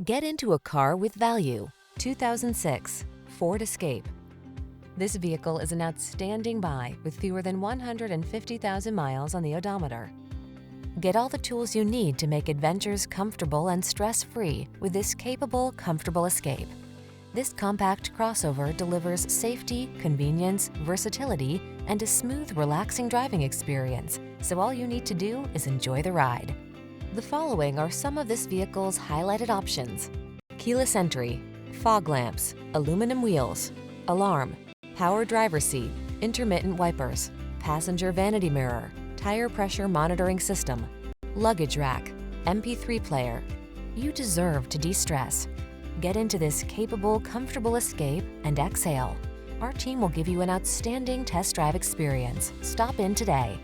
Get into a car with value. 2006 Ford Escape. This vehicle is an outstanding buy with fewer than 150,000 miles on the odometer. Get all the tools you need to make adventures comfortable and stress-free with this capable, comfortable Escape. This compact crossover delivers safety, convenience, versatility, and a smooth, relaxing driving experience, so all you need to do is enjoy the ride. The following are some of this vehicle's highlighted options: keyless entry, fog lamps, aluminum wheels, alarm, power driver seat, intermittent wipers, passenger vanity mirror, tire pressure monitoring system, luggage rack, MP3 player. You deserve to de-stress. Get into this capable, comfortable Escape and exhale. Our team will give you an outstanding test drive experience. Stop in today.